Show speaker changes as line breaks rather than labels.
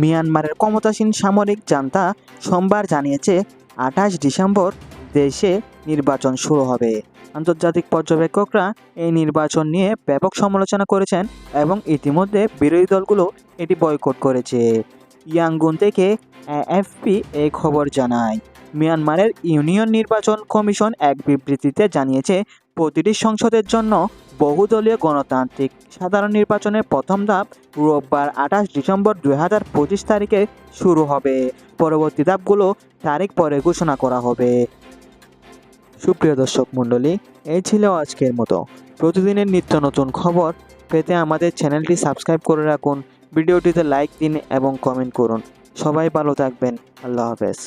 মিয়ানমারের ক্ষমতাসীন সামরিক জান্তা সোমবার জানিয়েছে 28 ডিসেম্বর দেশে নির্বাচন শুরু হবে। আন্তর্জাতিক পর্যবেক্ষকরা এই নির্বাচন নিয়ে ব্যাপক সমালোচনা করেছেন এবং ইতিমধ্যে বিরোধী দলগুলো এটি বয়কট করেছে। ইয়াঙ্গুন থেকে এএফপি এই খবর জানায়। মিয়ানমারের ইউনিয়ন নির্বাচন কমিশন এক বিবৃতিতে জানিয়েছে, প্রতিটি সংসদের জন্য বহুদলীয় গণতান্ত্রিক সাধারণ নির্বাচনের প্রথম ধাপ রোববার 28 ডিসেম্বর 2025 তারিখে শুরু হবে। পরবর্তী ধাপগুলো তারিখ পরে ঘোষণা করা হবে। সুপ্রিয় দর্শক মণ্ডলী, এই ছিল আজকের মতো। প্রতিদিনের নিত্য নতুন খবর পেতে আমাদের চ্যানেলটি সাবস্ক্রাইব করে রাখুন, ভিডিওটিতে লাইক দিন এবং কমেন্ট করুন। সবাই ভালো থাকবেন। আল্লাহ হাফেজ।